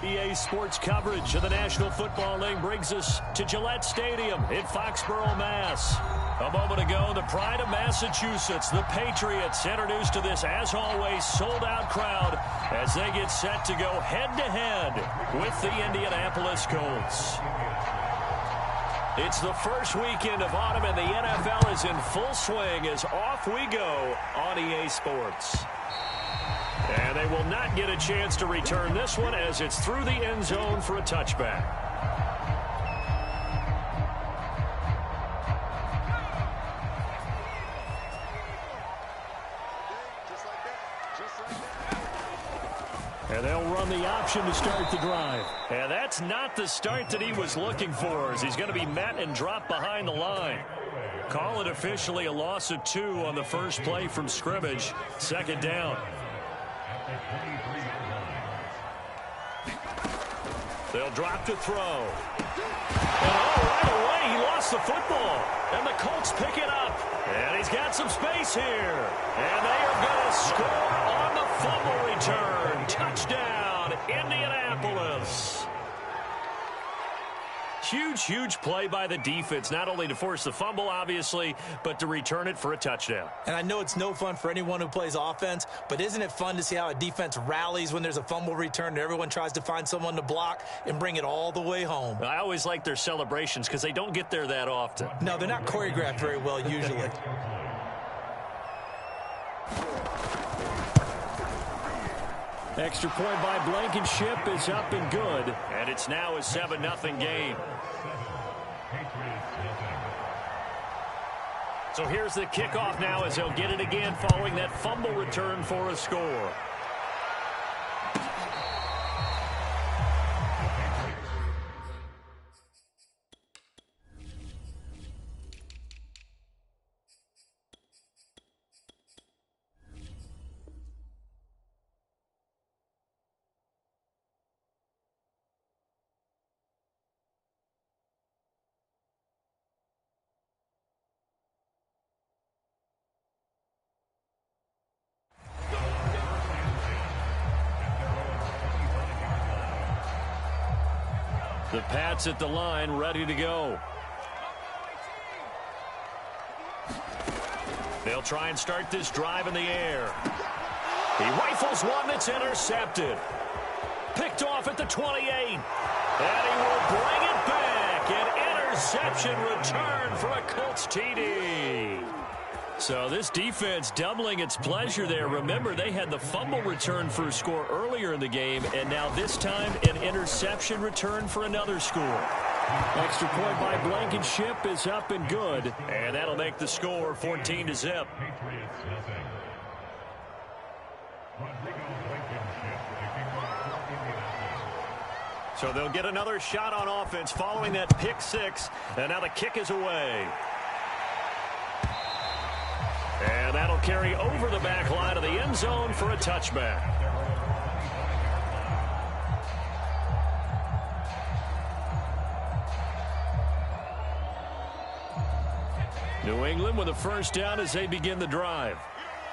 EA Sports coverage of the National Football League brings us to Gillette Stadium in Foxborough, Mass. A moment ago, the pride of Massachusetts, the Patriots, introduced to this, as always, sold-out crowd as they get set to go head-to-head with the Indianapolis Colts. It's the first weekend of autumn, and the NFL is in full swing as off we go on EA Sports. And they will not get a chance to return this one as it's through the end zone for a touchback. And they'll run the option to start the drive. And that's not the start that he was looking for, as he's going to be met and dropped behind the line. Call it officially a loss of 2 on the first play from scrimmage. Second down. They'll drop to throw. And right away, he lost the football. And the Colts pick it up. And he's got some space here. And they are going to score on the fumble return. Touchdown, Indianapolis. Huge play by the defense, not only to force the fumble, obviously, but to return it for a touchdown. And I know it's no fun for anyone who plays offense, but isn't it fun to see how a defense rallies when there's a fumble return and everyone tries to find someone to block and bring it all the way home? I always like their celebrations because they don't get there that often. No, they're not choreographed very well usually. Extra point by Blankenship is up and good. And it's now a 7-0 game. So here's the kickoff now as they'll get it again following that fumble return for a score. The Pats at the line, ready to go. They'll try and start this drive in the air. He rifles one that's intercepted. Picked off at the 28. And he will bring it back. An interception return for a Colts TD. So this defense doubling its pleasure there. Remember, they had the fumble return for a score earlier in the game, and now this time an interception return for another score. Extra point by Blankenship is up and good, and that'll make the score 14-0. So they'll get another shot on offense following that pick six, and now the kick is away. And that'll carry over the back line of the end zone for a touchback. New England with a first down as they begin the drive.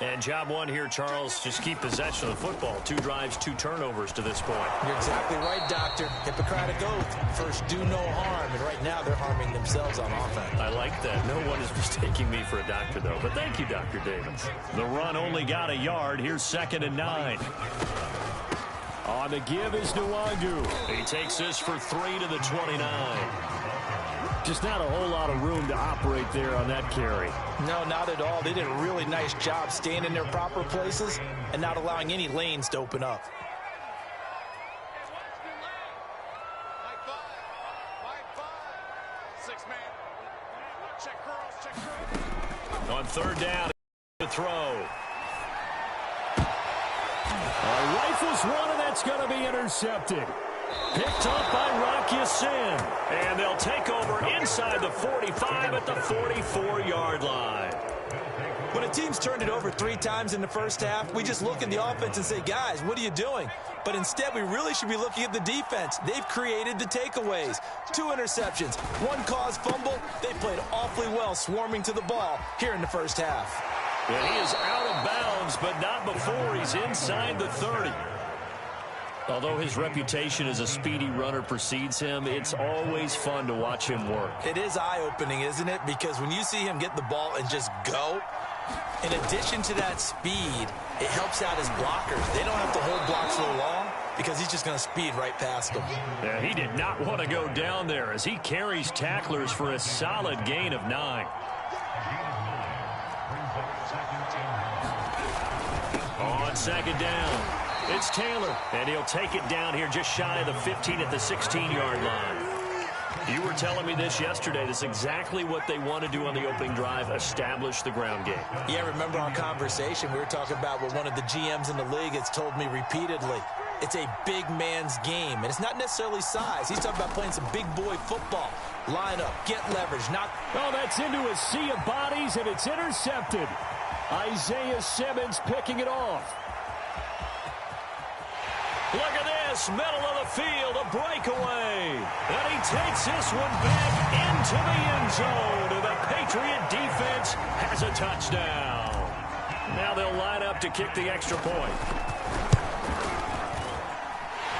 And job one here, Charles, just keep possession of the football. 2 drives, 2 turnovers to this point. You're exactly right, Doctor. Hippocratic oath. First, do no harm. And right now, they're harming themselves on offense. I like that. No one is mistaking me for a doctor, though. But thank you, Dr. Davis. The run only got a yard. Here's 2nd and 9. On the give is Nwangu. He takes this for 3 to the 29. Just not a whole lot of room to operate there on that carry. No, not at all. They did a really nice job staying in their proper places and not allowing any lanes to open up. On 3rd down, to throw. Rifles one, and that's going to be intercepted. Picked up by Rock Ya-Sin. And they'll take over inside the 45 at the 44-yard line. When a team's turned it over 3 times in the first half, we just look at the offense and say, guys, what are you doing? But instead, we really should be looking at the defense. They've created the takeaways. 2 interceptions, 1 caused fumble. They played awfully well swarming to the ball here in the first half. And he is out of bounds, but not before he's inside the 30. Although his reputation as a speedy runner precedes him, it's always fun to watch him work. It is eye-opening, isn't it? Because when you see him get the ball and just go, in addition to that speed, it helps out his blockers. They don't have to hold blocks so long because he's just going to speed right past them. Yeah, he did not want to go down there as he carries tacklers for a solid gain of 9. On second down, it's Taylor, and he'll take it down here just shy of the 15 at the 16-yard line. You were telling me this yesterday. This is exactly what they want to do on the opening drive, establish the ground game. Yeah, remember our conversation? We were talking about what one of the GMs in the league has told me repeatedly. It's a big man's game, and it's not necessarily size. He's talking about playing some big boy football. Line up, get leverage, not... Oh, that's into a sea of bodies, and it's intercepted. Isaiah Simmons picking it off. Look at this, middle of the field, a breakaway. And he takes this one back into the end zone. And the Patriot defense has a touchdown. Now they'll line up to kick the extra point.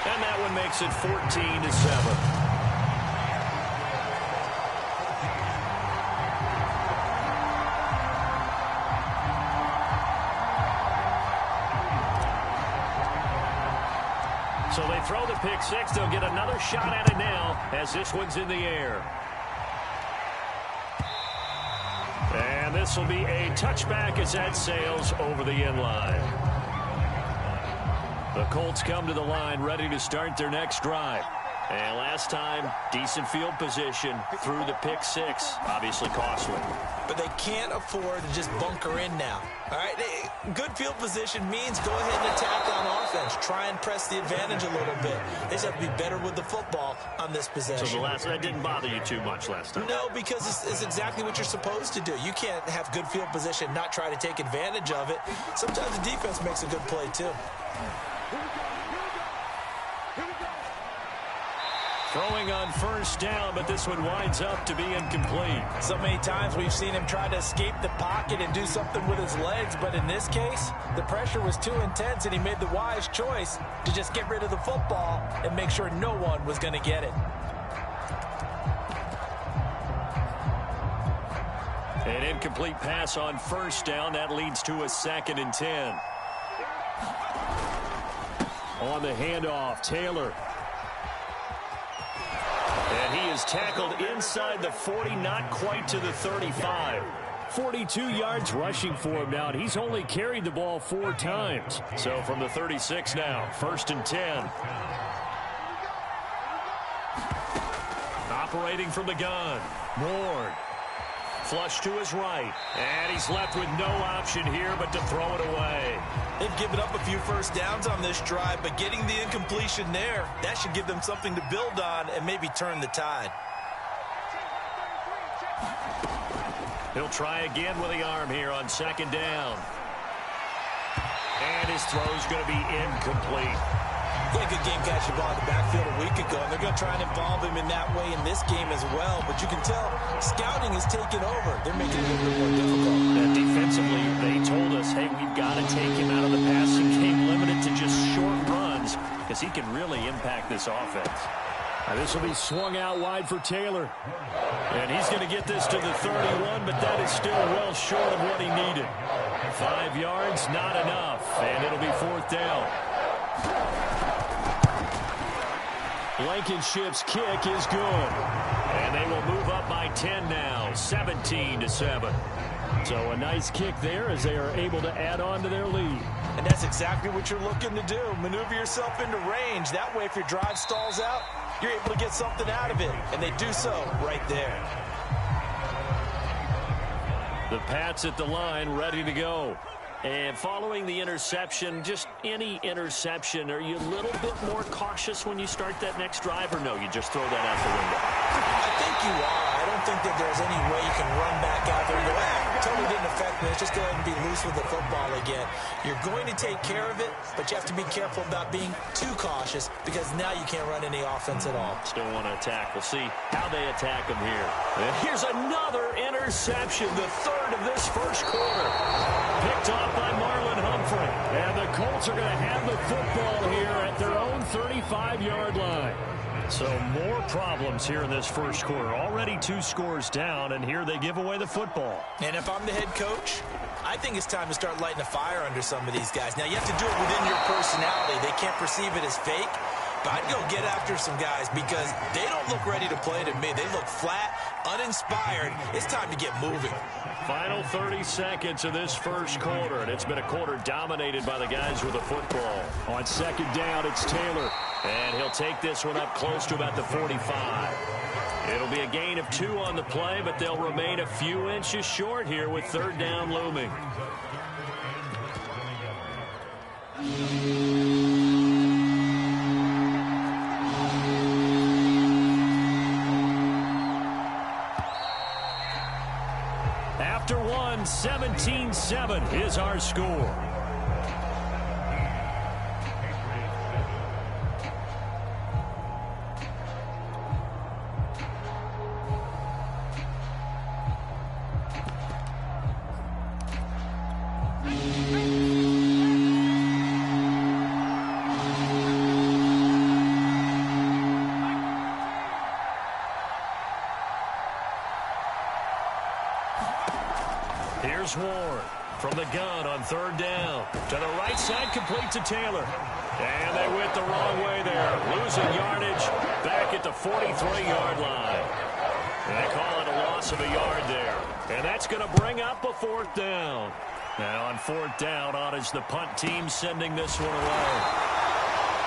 And that one makes it 14-7. So they throw the pick six. They'll get another shot at it now as this one's in the air. And this will be a touchback as that sails over the end line. The Colts come to the line ready to start their next drive. And last time, decent field position through the pick six. Obviously costly. But they can't afford to just bunker in now. All right, good field position means go ahead and attack on offense. Try and press the advantage a little bit. They just have to be better with the football on this possession. So that didn't bother you too much last time? No, because it's exactly what you're supposed to do. You can't have good field position, not try to take advantage of it. Sometimes the defense makes a good play too. Throwing on first down, but this one winds up to be incomplete. So many times we've seen him try to escape the pocket and do something with his legs, but in this case, the pressure was too intense and he made the wise choice to just get rid of the football and make sure no one was going to get it. An incomplete pass on first down. That leads to a 2nd and 10. On the handoff, Taylor. And he is tackled inside the 40, not quite to the 35. 42 yards rushing for him now, and he's only carried the ball 4 times. So from the 36 now, 1st and 10. Operating from the gun, Ward. Flush to his right, and he's left with no option here but to throw it away. They've given up a few first downs on this drive, but getting the incompletion there, that should give them something to build on and maybe turn the tide. He'll try again with the arm here on 2nd down. And his throw's going to be incomplete. He had a good game catching the ball in the backfield a week ago, and they're going to try and involve him in that way in this game as well. But you can tell scouting is taking over. They're making it a little bit more difficult. And defensively, they told us, hey, we've got to take him out of the passing game, limited to just short runs, because he can really impact this offense. Now this will be swung out wide for Taylor. And he's going to get this to the 31, but that is still well short of what he needed. 5 yards, not enough, and it'll be 4th down. Blankenship's kick is good. And they will move up by 10 now, 17-7. So a nice kick there as they are able to add on to their lead. And that's exactly what you're looking to do. Maneuver yourself into range. That way, if your drive stalls out, you're able to get something out of it. And they do so right there. The Pats at the line, ready to go. And following the interception, just any interception, are you a little bit more cautious when you start that next drive, or no, you just throw that out the window? I think you are. I don't think that there's any way you can run back out there and go, totally didn't affect me. Let's just go ahead and be loose with the football again. You're going to take care of it, but you have to be careful about being too cautious because now you can't run any offense at all. Still want to attack. We'll see how they attack him here. And here's another interception, the third of this first quarter. Picked off by Marlon Humphrey. And the Colts are going to have the football here at their own 35-yard line. So more problems here in this first quarter. Already 2 scores down, and here they give away the football. And if I'm the head coach, I think it's time to start lighting a fire under some of these guys. Now, you have to do it within your personality. They can't perceive it as fake. But I'd go get after some guys because they don't look ready to play to me. They look flat, uninspired. It's time to get moving. Final 30 seconds of this first quarter, and it's been a quarter dominated by the guys with the football. On second down, it's Taylor. And he'll take this one up close to about the 45. It'll be a gain of 2 on the play, but they'll remain a few inches short here with third down looming. After one, 17-7 is our score. Here's Ward from the gun on third down. To the right side, complete to Taylor. And they went the wrong way there. Losing yardage back at the 43-yard line. And they call it a loss of a yard there. And that's going to bring up a fourth down. Now on fourth down, on is the punt team sending this one away.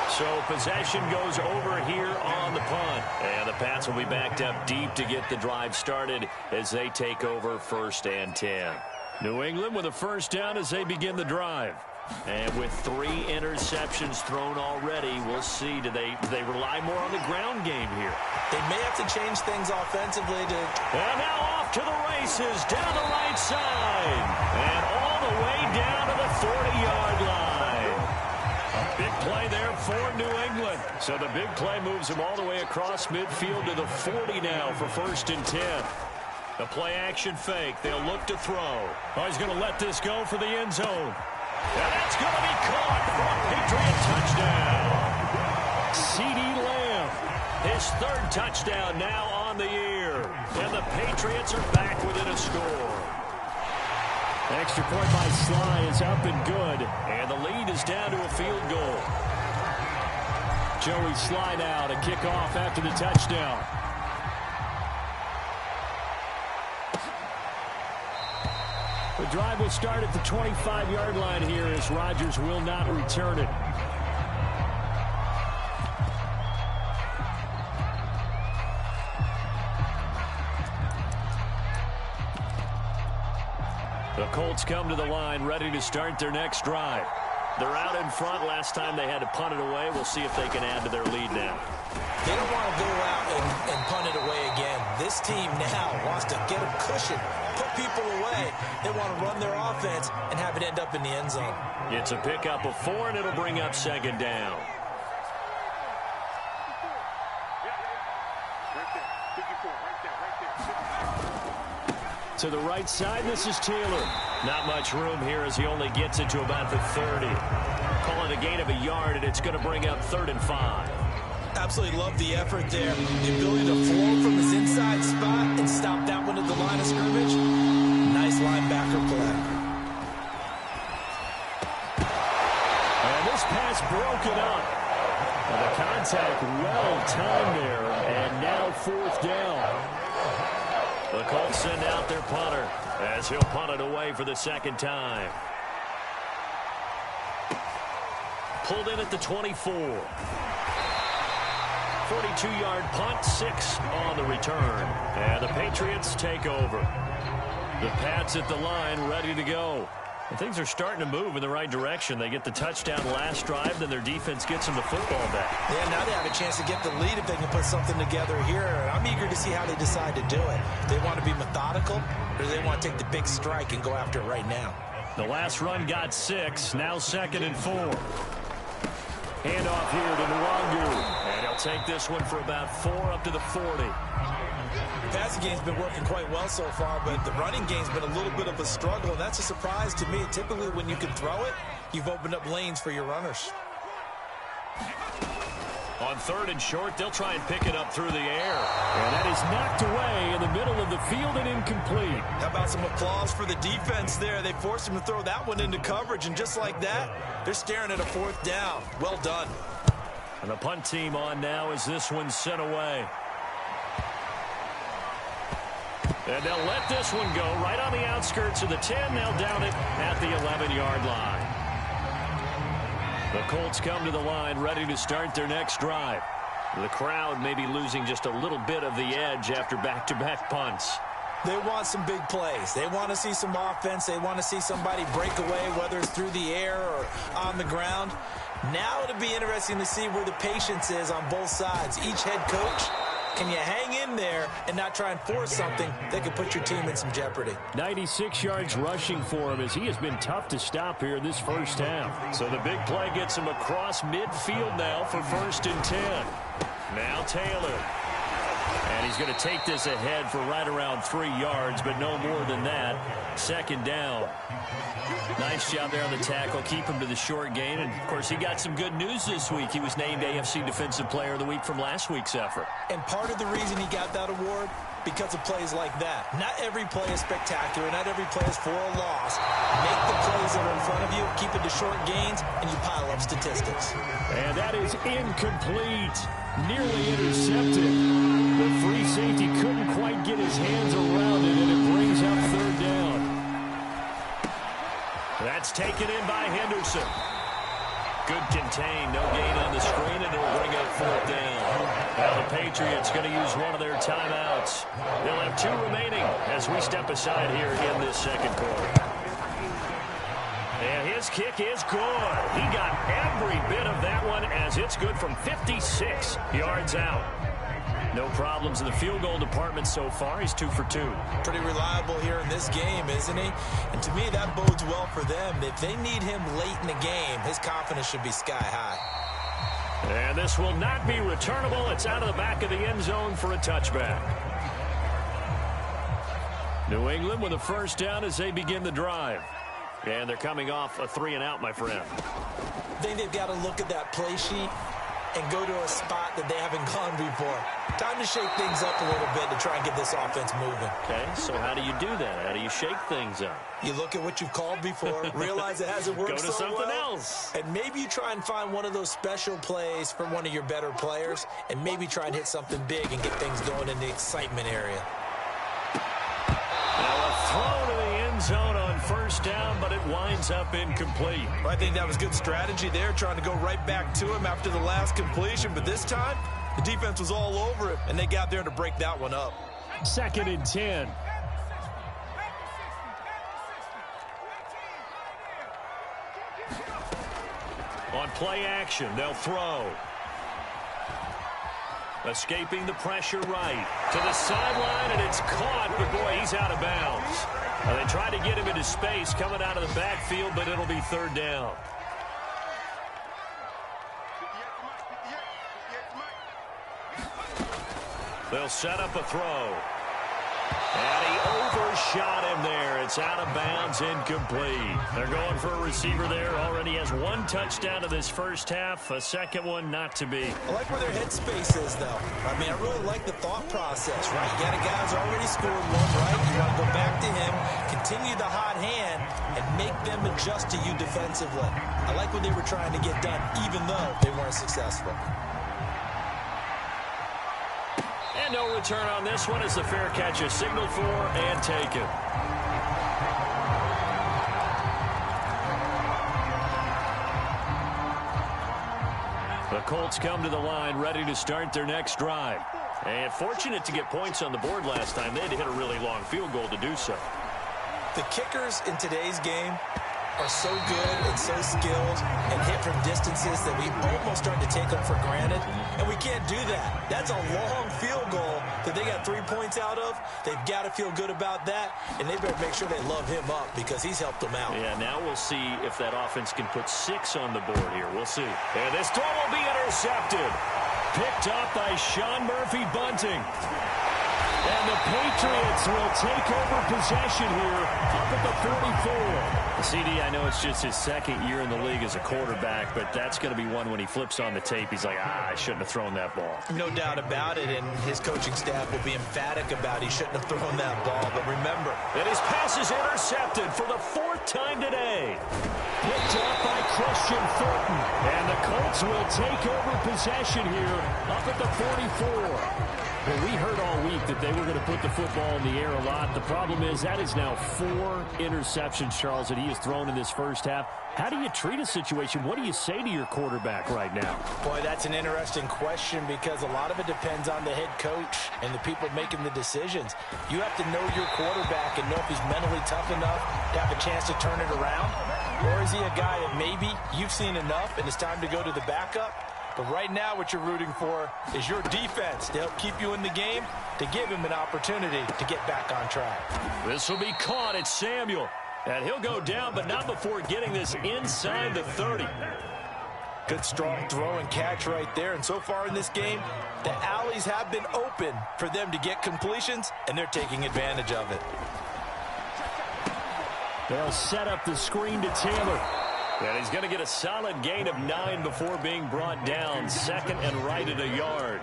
So possession goes over here on the punt. And the Pats will be backed up deep to get the drive started as they take over first and 10. New England with a first down as they begin the drive. And with 3 interceptions thrown already, we'll see. Do they rely more on the ground game here? They may have to change things offensively to... And now off to the races down the right side. And all the way down to the 40-yard line. A big play there for New England. So the big play moves them all the way across midfield to the 40 now for first and 10. The play-action fake. They'll look to throw. Oh, he's going to let this go for the end zone. And that's going to be caught for a Patriot touchdown. CeeDee Lamb, his 3rd touchdown now on the year. And the Patriots are back within a score. Extra point by Sly is up and good. And the lead is down to a field goal. Joey Sly now to kick off after the touchdown. The drive will start at the 25-yard line here as Rodgers will not return it. The Colts come to the line ready to start their next drive. They're out in front. Last time they had to punt it away. We'll see if they can add to their lead now. They don't want to go out and punt it away again. This team now wants to get a cushion, put people away. They want to run their offense and have it end up in the end zone. It's a pickup of 4, and it'll bring up second down. To the right side, this is Taylor. Not much room here as he only gets it to about the 30. Call it a gain of a yard, and it's going to bring up 3rd and 5. Absolutely love the effort there. The ability to flow from his inside spot and stop that one at the line of scrimmage. Nice linebacker play. And this pass broken up. And the contact well timed there. And now 4th down. The Colts send out their punter as he'll punt it away for the 2nd time. Pulled in at the 24. 42-yard punt, 6 on the return. And the Patriots take over. The Pats at the line ready to go. And things are starting to move in the right direction. They get the touchdown last drive, then their defense gets them the football back. Yeah, now they have a chance to get the lead if they can put something together here. I'm eager to see how they decide to do it. Do they want to be methodical, or do they want to take the big strike and go after it right now? The last run got 6, now 2nd and 4. Handoff here to Nwangu. And he'll take this one for about 4 up to the 40. The passing game's been working quite well so far, but the running game's been a little bit of a struggle, and that's a surprise to me. Typically, when you can throw it, you've opened up lanes for your runners. On 3rd and short, they'll try and pick it up through the air. And that is knocked away in the middle of the field and incomplete. How about some applause for the defense there? They forced him to throw that one into coverage, and just like that, they're staring at a 4th down. Well done. And the punt team on now as this one's sent away. And they'll let this one go right on the outskirts of the 10. They'll down it at the 11-yard line. The Colts come to the line ready to start their next drive. The crowd may be losing just a little bit of the edge after back-to-back punts. They want some big plays. They want to see some offense. They want to see somebody break away, whether it's through the air or on the ground. Now it'll be interesting to see where the patience is on both sides. Each head coach, can you hang in there and not try and force something that could put your team in some jeopardy? 96 yards rushing for him as he has been tough to stop here in this first half. So the big play gets him across midfield now for 1st and 10. Now Taylor. And he's going to take this ahead for right around 3 yards, but no more than that. 2nd down. Nice job there on the tackle. Keep him to the short gain. And, of course, he got some good news this week. He was named AFC Defensive Player of the Week from last week's effort. And part of the reason he got that award, because of plays like that. Not every play is spectacular. Not every play is for a loss. Make the plays that are in front of you, keep it to short gains, and you pile up statistics. And that is incomplete. Nearly intercepted. The free safety couldn't quite get his hands around it, and it brings up 3rd down. That's taken in by Henderson. Good contain, no gain on the screen, and it'll bring up 4th down. Now the Patriots going to use one of their timeouts. They'll have 2 remaining as we step aside here in this 2nd quarter. And his kick is good. He got every bit of that one as it's good from 56 yards out. No problems in the field goal department so far. He's 2 for 2. Pretty reliable here in this game, isn't he? And to me, that bodes well for them. If they need him late in the game, his confidence should be sky high. And this will not be returnable. It's out of the back of the end zone for a touchback. New England with a 1st down as they begin the drive. And they're coming off a 3-and-out, my friend. I think they've got to look at that play sheet and go to a spot that they haven't gone before. Time to shake things up a little bit to try and get this offense moving. Okay, so how do you do that? How do you shake things up? You look at what you've called before, realize it hasn't worked so well. Go to something else. And maybe you try and find one of those special plays for one of your better players, and maybe try and hit something big and get things going in the excitement area. Now a throw to the end zone on 1st down, but it winds up incomplete. Well, I think that was good strategy there, trying to go right back to him after the last completion. But this time, the defense was all over it, and they got there to break that one up. 2nd and 10. On play action, they'll throw. Escaping the pressure right to the sideline, and it's caught, but boy, he's out of bounds. They try to get him into space coming out of the backfield, but it'll be 3rd down. They'll set up a throw. And he overshot him there. It's out of bounds, incomplete. They're going for a receiver there. Already has 1 touchdown in this first half. A 2nd one not to be. I like where their headspace is, though. I mean, I really like the thought process, right? You got a guy who's already scored one, right? You want to go back to him, continue the hot hand, and make them adjust to you defensively. I like what they were trying to get done, even though they weren't successful. And no return on this one as the fair catch is signaled for and taken. The Colts come to the line ready to start their next drive. And fortunate to get points on the board last time. They had to hit a really long field goal to do so. The kickers in today's game are so good and so skilled and hit from distances that we almost start to take them for granted, and we can't do that. That's a long field goal that they got 3 points out of. They've got to feel good about that, and they better make sure they love him up because he's helped them out. Yeah, now we'll see if that offense can put 6 on the board here. We'll see. And this throw will be intercepted. Picked up by Sean Murphy-Bunting. And the Patriots will take over possession here up at the 44. CD, I know it's just his second year in the league as a quarterback, but that's going to be one when he flips on the tape. He's like, I shouldn't have thrown that ball. No doubt about it, and his coaching staff will be emphatic about he shouldn't have thrown that ball. But remember, and his pass is intercepted for the 4th time today. Picked up by Christian Fulton. And the Colts will take over possession here up at the 44. Well, we heard all week that they were going to put the football in the air a lot. The problem is that is now 4 interceptions, Charles, that he has thrown in this first half. How do you treat a situation? What do you say to your quarterback right now? Boy, that's an interesting question because a lot of it depends on the head coach and the people making the decisions. You have to know your quarterback and know if he's mentally tough enough to have a chance to turn it around. Or is he a guy that maybe you've seen enough and it's time to go to the backup? But right now what you're rooting for is your defense to help keep you in the game, to give him an opportunity to get back on track. This will be caught. It's Samuel. And he'll go down, but not before getting this inside the 30. Good strong throw and catch right there. And so far in this game, the alleys have been open for them to get completions, and they're taking advantage of it. They'll set up the screen to Taylor. And he's going to get a solid gain of 9 before being brought down. 2nd and right at a yard.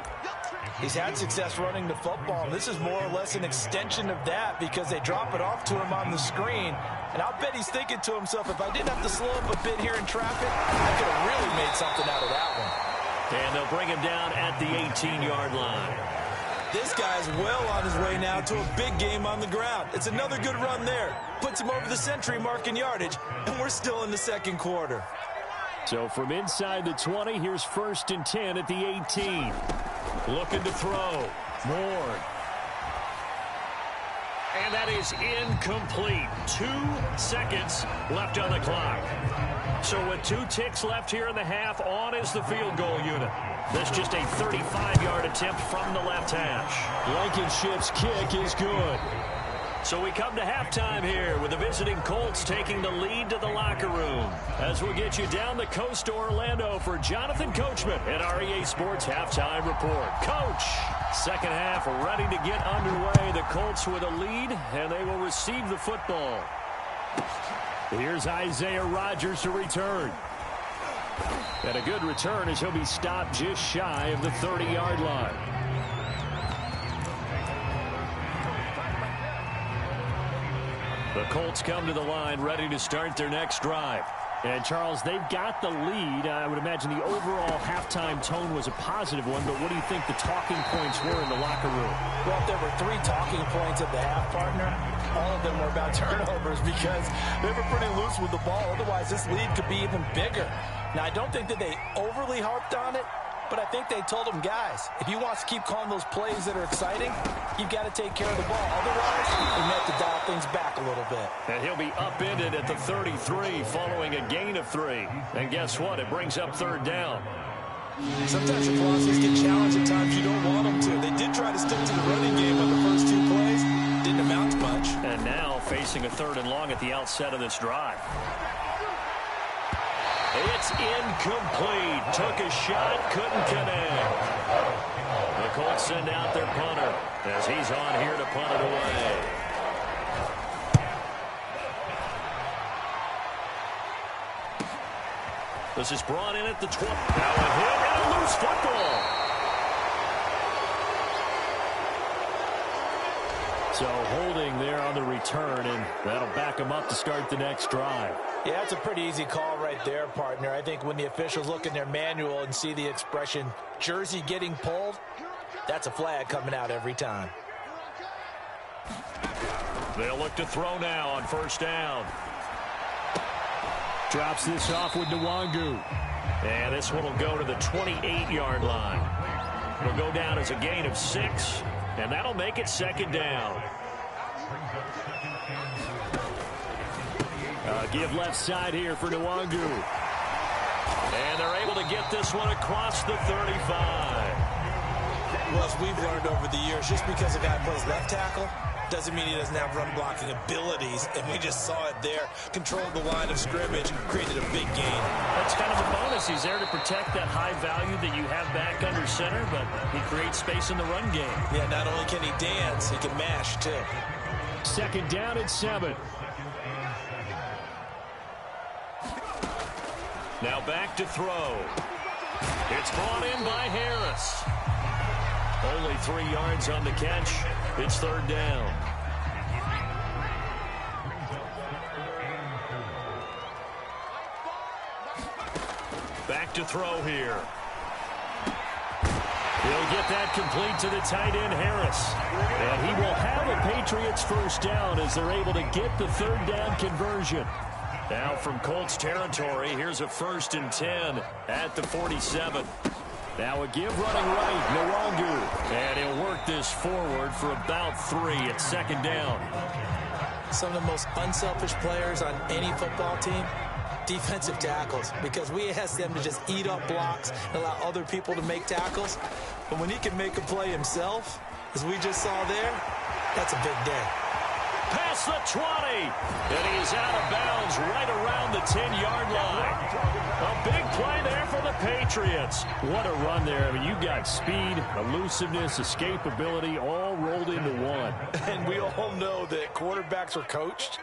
He's had success running the football. This is more or less an extension of that because they drop it off to him on the screen. And I'll bet he's thinking to himself, if I didn't have to slow up a bit here in traffic, I could have really made something out of that one. And they'll bring him down at the 18-yard line. This guy's well on his way now to a big game on the ground. It's another good run there. Puts him over the century mark in yardage, and we're still in the second quarter. So from inside the 20, here's 1st and 10 at the 18. Looking to throw. Moore. And that is incomplete. 2 seconds left on the clock. So with 2 ticks left here in the half, on is the field goal unit. That's just a 35-yard attempt from the left hash. Blankenship's kick is good. So we come to halftime here with the visiting Colts taking the lead to the locker room. As we'll get you down the coast to Orlando for Jonathan Coachman at our EA Sports Halftime Report. Coach, second half ready to get underway. The Colts with a lead, and they will receive the football. Here's Isaiah Rodgers to return. And a good return as he'll be stopped just shy of the 30-yard line. The Colts come to the line ready to start their next drive. And, Charles, they've got the lead. I would imagine the overall halftime tone was a positive one, but what do you think the talking points were in the locker room? Well, if there were 3 talking points at the half, partner, all of them were about turnovers because they were pretty loose with the ball. Otherwise, this lead could be even bigger. Now, I don't think that they overly harped on it, but I think they told them, guys, if you want to keep calling those plays that are exciting, you've got to take care of the ball. Otherwise, we have to dial things back a little bit. And he'll be upended at the 33 following a gain of 3. And guess what? It brings up 3rd down. Sometimes your philosophies get challenged at times you don't want them to. They did try to stick to the running game on the first 2 plays. Didn't amount to much. And now facing a 3rd and long at the outset of this drive. It's incomplete. Took a shot, couldn't connect. The Colts send out their punter as he's on here to punt it away. This is brought in at the 12. Now a hit and a loose football. So holding there on the return, and that'll back him up to start the next drive. Yeah, that's a pretty easy call right there, partner. I think when the officials look in their manual and see the expression jersey getting pulled, that's a flag coming out every time. They'll look to throw now on 1st down. Drops this off with Nwangu. And this one will go to the 28-yard line. It'll go down as a gain of 6, and that'll make it 2nd down. Give left side here for Nwangu. And they're able to get this one across the 35. Well, as we've learned over the years, just because a guy plays left tackle doesn't mean he doesn't have run-blocking abilities, and we just saw it there. Controlled the line of scrimmage, created a big gain. That's kind of a bonus. He's there to protect that high value that you have back under center, but he creates space in the run game. Yeah, not only can he dance, he can mash, too. Second down at 7. Now back to throw. It's brought in by Harris. Only 3 yards on the catch. It's third down. Back to throw here. He'll get that complete to the tight end, Harris. And he will have a Patriots first down as they're able to get the third down conversion. Now from Colts territory, here's a 1st and 10 at the 47. Now a give running right, Nwangu. And he'll work this forward for about 3 at second down. Some of the most unselfish players on any football team, defensive tackles, because we ask them to just eat up blocks and allow other people to make tackles. But when he can make a play himself, as we just saw there, that's a big day. Past the 20, and he's out of bounds right around the 10-yard line. A big play there for the Patriots. What a run there. I mean, you got speed, elusiveness, escapability, all rolled into one. And we all know that quarterbacks are coached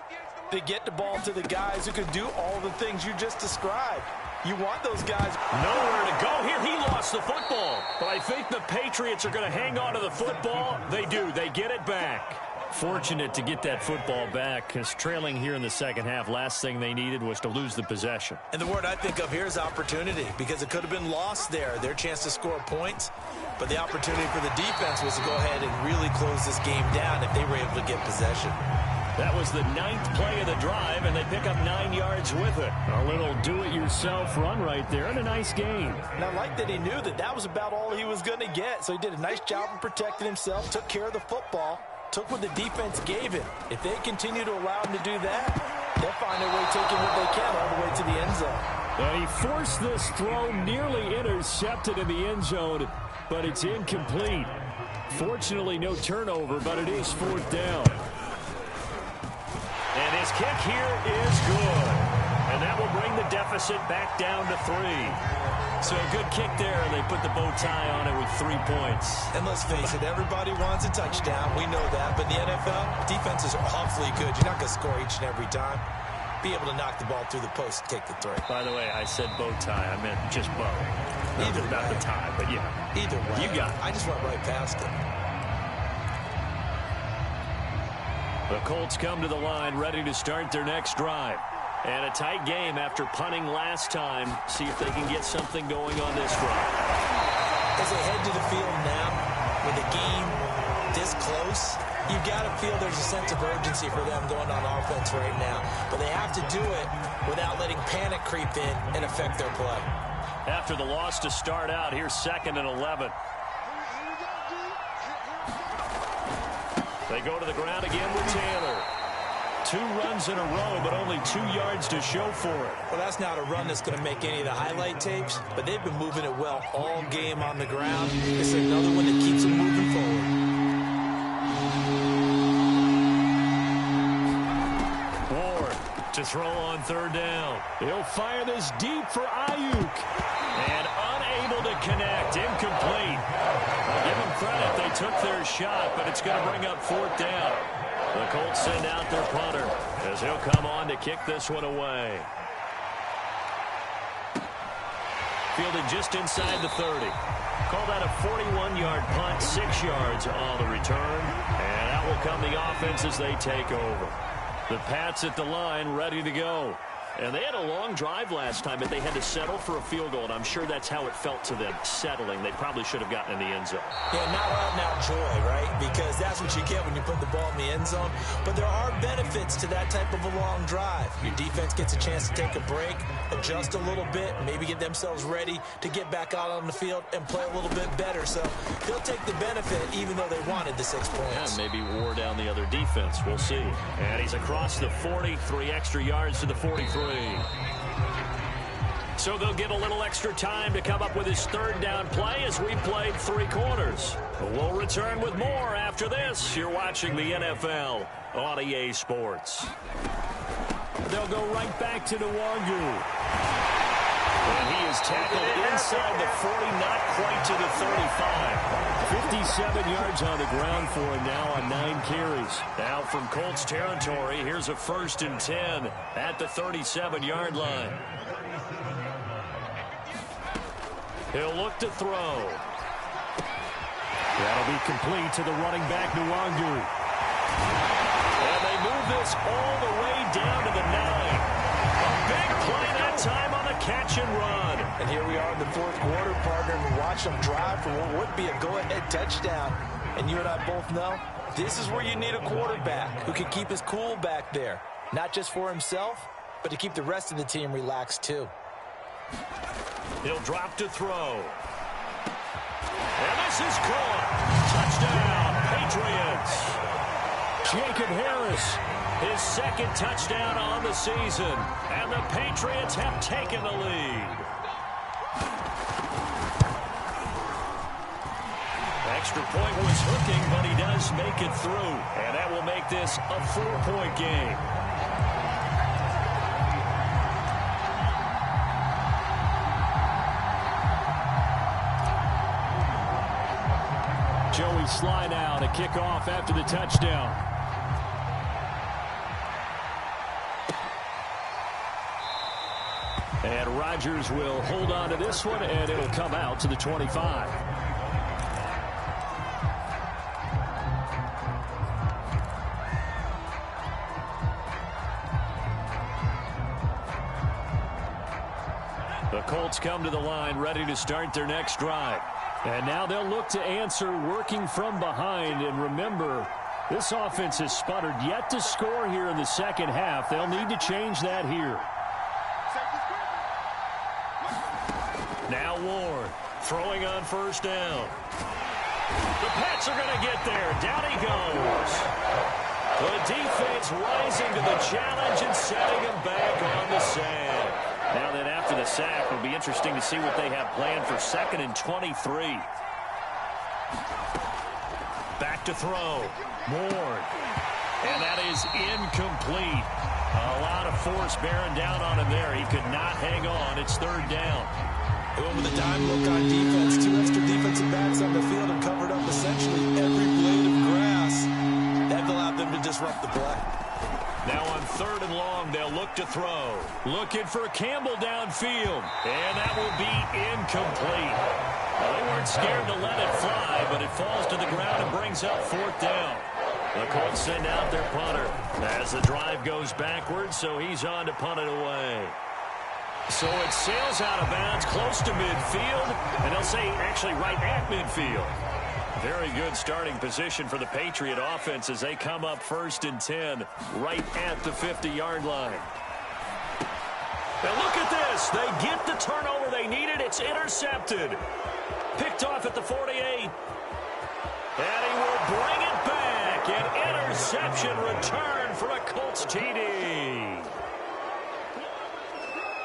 to get the ball to the guys who can do all the things you just described. You want those guys. Nowhere to go here. He lost the football. But I think the Patriots are going to hang on to the football. They do. They get it back. Fortunate to get that football back, because trailing here in the second half, last thing they needed was to lose the possession. And the word I think of here is opportunity, because it could have been lost there, their chance to score points. But the opportunity for the defense was to go ahead and really close this game down if they were able to get possession. That was the 9th play of the drive, and they pick up 9 yards with it. A little do-it-yourself run right there, and a nice gain. And I like that he knew that that was about all he was going to get, so he did a nice job of protecting himself, took care of the football, took what the defense gave him. If they continue to allow him to do that, they'll find their way taking what they can all the way to the end zone. And he forced this throw, nearly intercepted in the end zone, but it's incomplete. Fortunately, no turnover, but it is 4th down. And his kick here is good. And that will bring the deficit back down to 3. So a good kick there, and they put the bow tie on it with 3 points. And let's face it, everybody wants a touchdown. We know that. But in the NFL, defenses are awfully good. You're not going to score each and every time. Be able to knock the ball through the post and take the 3. By the way, I said bow tie. I meant just bow. Either Not way. the tie, but yeah. Either way. You got it. I just went right past it. The Colts come to the line ready to start their next drive. And a tight game after punting last time. See if they can get something going on this front. As they head to the field now, with the game this close, you've got to feel there's a sense of urgency for them going on offense right now. But they have to do it without letting panic creep in and affect their play. After the loss to start out, here's 2nd and 11. They go to the ground again with Taylor. 2 runs in a row, but only 2 yards to show for it. Well, that's not a run that's going to make any of the highlight tapes, but they've been moving it well all game on the ground. It's another one that keeps them moving forward. Ward to throw on 3rd down. He'll fire this deep for Ayuk. And unable to connect. Incomplete. I'll give them credit. They took their shot, but it's going to bring up 4th down. The Colts send out their punter as he'll come on to kick this one away. Fielded just inside the 30. Call that a 41-yard punt, 6 yards on the return. And out will come the offense as they take over. The Pats at the line ready to go. And they had a long drive last time, but they had to settle for a field goal, and I'm sure that's how it felt to them, settling. They probably should have gotten in the end zone. Yeah, not out-and-out joy, right? Because that's what you get when you put the ball in the end zone. But there are benefits to that that type of a long drive. Your defense gets a chance to take a break, adjust a little bit, maybe get themselves ready to get back out on the field and play a little bit better. So they'll take the benefit even though they wanted the 6 points. Yeah, maybe wore down the other defense. We'll see. And he's across the 40, 3 extra yards to the 43. So they'll get a little extra time to come up with his third down play as we played 3 quarters. We'll return with more after this. You're watching the NFL on EA Sports. They'll go right back to Nwangu. And he is tackled inside the 40, not quite to the 35. 57 yards on the ground for him now on 9 carries. Now from Colts territory, here's a 1st and 10 at the 37-yard line. He'll look to throw. That'll be complete to the running back, Nwangu. And they move this all the way down to the 9. A big play that time on the catch and run. And here we are in the 4th quarter, partner, and we watch them drive for what would be a go-ahead touchdown. And you and I both know this is where you need a quarterback who can keep his cool back there. Not just for himself, but to keep the rest of the team relaxed too. He'll drop to throw. And this is caught. Touchdown, Patriots. Jacob Harris, his 2nd touchdown on the season. And the Patriots have taken the lead. Extra point was hooking, but he does make it through. And that will make this a 4-point game. Joey Sly now to kick off after the touchdown. And Rodgers will hold on to this one, and it'll come out to the 25. The Colts come to the line ready to start their next drive. And now they'll look to answer working from behind. And remember, this offense has sputtered yet to score here in the second half. They'll need to change that here. Now Ward throwing on 1st down. The Pats are going to get there. Down he goes. The defense rising to the challenge and setting him back on the sand. Now then, after the sack, it'll be interesting to see what they have planned for 2nd and 23. Back to throw. Ward. And that is incomplete. A lot of force bearing down on him there. He could not hang on. It's 3rd down. They went with a dime look on defense. 2 extra defensive backs on the field and covered up essentially every blade of grass. That allowed them to disrupt the play. Now on 3rd and long, they'll look to throw. Looking for Campbell downfield. And that will be incomplete. Well, they weren't scared to let it fly, but it falls to the ground and brings up 4th down. The Colts send out their punter as the drive goes backwards, so he's on to punt it away. So it sails out of bounds close to midfield, and they'll say actually right at midfield. Very good starting position for the Patriot offense as they come up 1st and 10 right at the 50-yard line. Now look at this. They get the turnover they needed. It's intercepted. Picked off at the 48. And he will bring it back. An interception return for a Colts TD.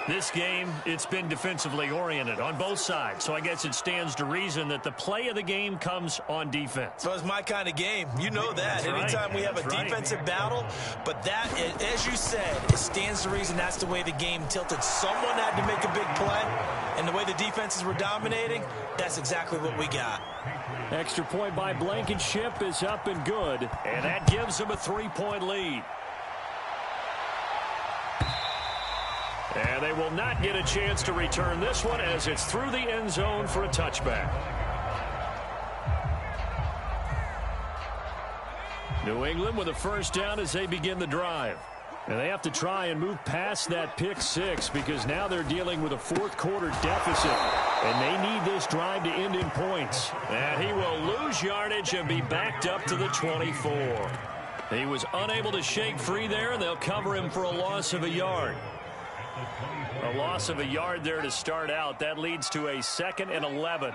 This game, it's been defensively oriented on both sides, so I guess it stands to reason that the play of the game comes on defense. So it's my kind of game. You know that. That's Anytime right. we have a defensive battle, but that, as you said, it stands to reason that's the way the game tilted. Someone had to make a big play, and the way the defenses were dominating, that's exactly what we got. Extra point by Blankenship is up and good. And that gives them a 3-point lead. And they will not get a chance to return this one as it's through the end zone for a touchback. New England with a 1st down as they begin the drive. And they have to try and move past that pick 6 because now they're dealing with a 4th quarter deficit. And they need this drive to end in points. And he will lose yardage and be backed up to the 24. He was unable to shake free there, and they'll cover him for a loss of a yard. A loss of a yard there to start out. That leads to a 2nd and 11.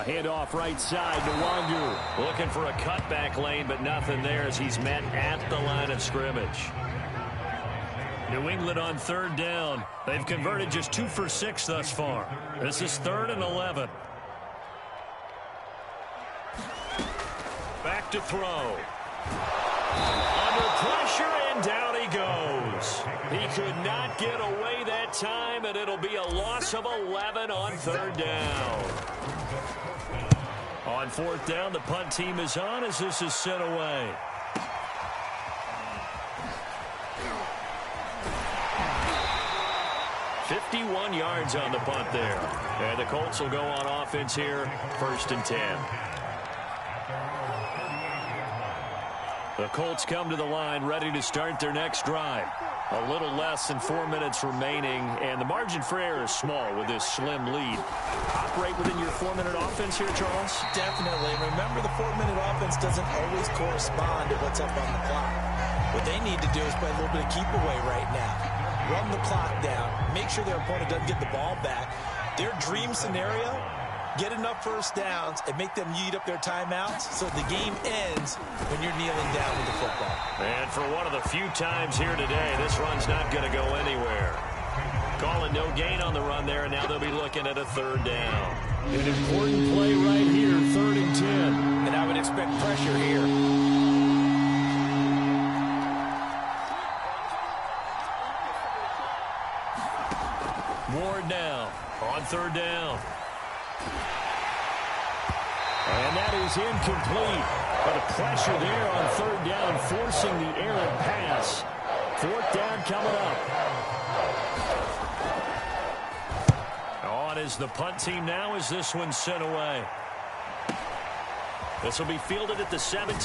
Handoff right side to Wangu. Looking for a cutback lane, but nothing there as he's met at the line of scrimmage. New England on 3rd down. They've converted just 2 for 6 thus far. This is 3rd and 11. Back to throw. Under pressure, and down he goes. He could not get away that time, and it'll be a loss of 11 on 3rd down. On 4th down, the punt team is on as this is sent away. $51 yards on the punt there. And the Colts will go on offense here, 1st and 10. The Colts come to the line ready to start their next drive. A little less than 4 minutes remaining, and the margin for error is small with this slim lead. Operate within your 4-minute offense here, Charles? Definitely. Remember, the 4-minute offense doesn't always correspond to what's up on the clock. What they need to do is play a little bit of keep away right now. Run the clock down. Make sure their opponent doesn't get the ball back. Their dream scenario, get enough first downs and make them eat up their timeouts so the game ends when you're kneeling down with the football. And for one of the few times here today, this run's not going to go anywhere. Calling no gain on the run there, and now they'll be looking at a 3rd down. An important play right here, 3rd and 10. And I would expect pressure here. Ward now on 3rd down. And that is incomplete. But a pressure there on 3rd down, forcing the errant pass. 4th down coming up. On is the punt team now as this one's sent away. This will be fielded at the 17.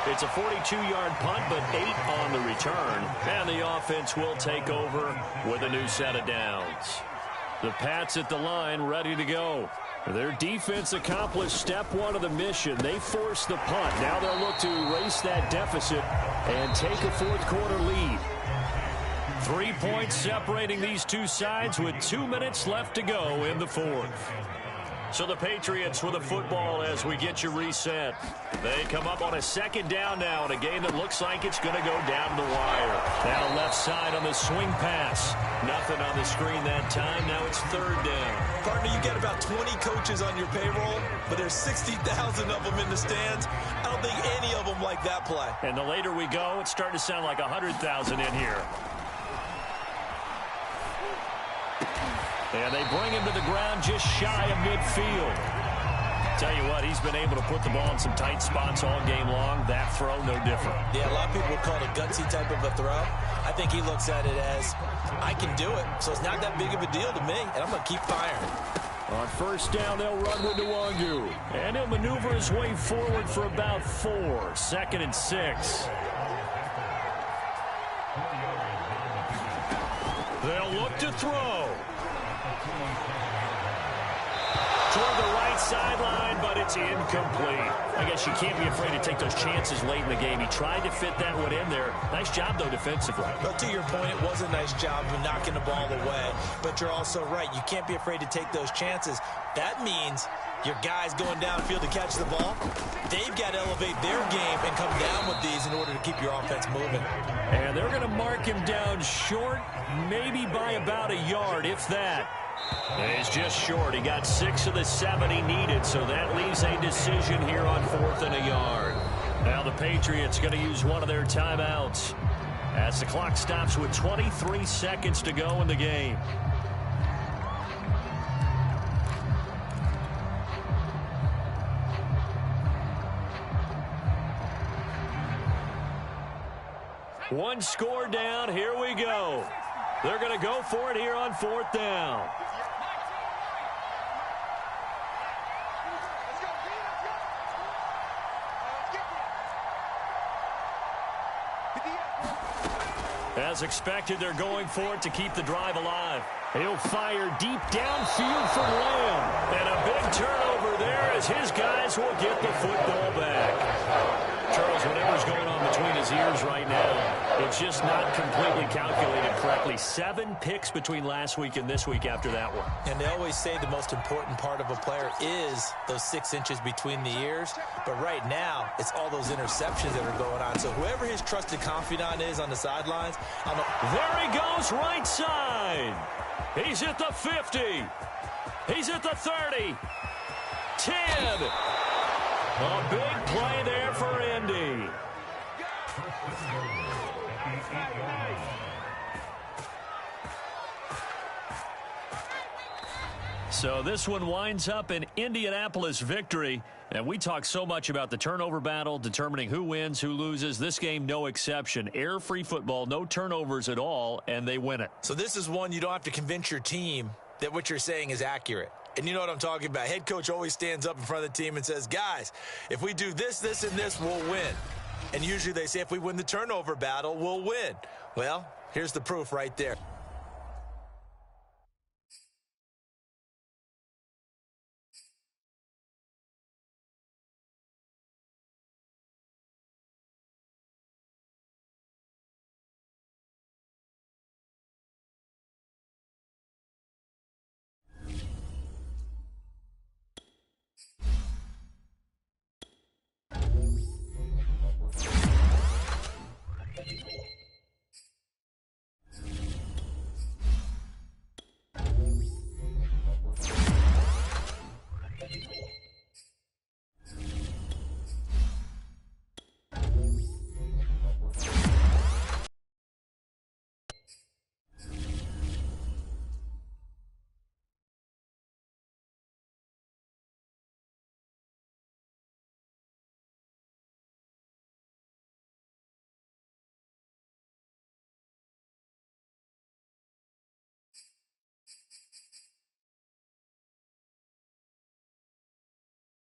It's a 42-yard punt, but 8 on the return. And the offense will take over with a new set of downs. The Pats at the line ready to go. Their defense accomplished step 1 of the mission. They forced the punt. Now they'll look to erase that deficit and take a 4th quarter lead. 3 points separating these two sides with 2 minutes left to go in the 4th. So the Patriots with the football as we get you reset. They come up on a 2nd down now in a game that looks like it's going to go down the wire. Now left side on the swing pass. Nothing on the screen that time. Now it's 3rd down. Partner, you get about 20 coaches on your payroll, but there's 60,000 of them in the stands. I don't think any of them like that play. And the later we go, it's starting to sound like 100,000 in here. And they bring him to the ground just shy of midfield. Tell you what, he's been able to put the ball in some tight spots all game long. That throw, no different. Yeah, a lot of people would call it a gutsy type of a throw. I think he looks at it as, I can do it, so it's not that big of a deal to me, and I'm going to keep firing. On 1st down, they'll run with Nwangu. And he'll maneuver his way forward for about 4. 2nd and 6. They'll look to throw. Toward the right sideline, but it's incomplete. I guess you can't be afraid to take those chances late in the game. He tried to fit that one in there. Nice job, though, defensively. But to your point, it was a nice job of knocking the ball away. But you're also right. You can't be afraid to take those chances. That means your guys going downfield to catch the ball, they've got to elevate their game and come down with these in order to keep your offense moving. And they're going to mark him down short, maybe by about a yard, if that. He's just short. He got 6 of the 7 he needed, so that leaves a decision here on 4th and a yard. Now the Patriots going to use one of their timeouts as the clock stops with 23 seconds to go in the game. One score down. Here we go. They're going to go for it here on 4th down. As expected, they're going for it to keep the drive alive. He'll fire deep downfield for Lamb. And a big turnover turnover there as his guys will get the football back. Charles, whatever's going on between his ears right now, it's just not completely calculated correctly. 7 picks between last week and this week after that one. And they always say the most important part of a player is those 6 inches between the ears. But right now, it's all those interceptions that are going on. So whoever his trusted confidant is on the sidelines, there he goes right side. He's at the 50. He's at the 30. 10. A big play there for Indy. So this one winds up an Indianapolis victory. And we talk so much about the turnover battle, determining who wins, who loses. This game, no exception. Air-free football, no turnovers at all, and they win it. So this is one you don't have to convince your team that what you're saying is accurate. And you know what I'm talking about. Head coach always stands up in front of the team and says, guys, if we do this, this, and this, we'll win. And usually they say if we win the turnover battle, we'll win. Well, here's the proof right there.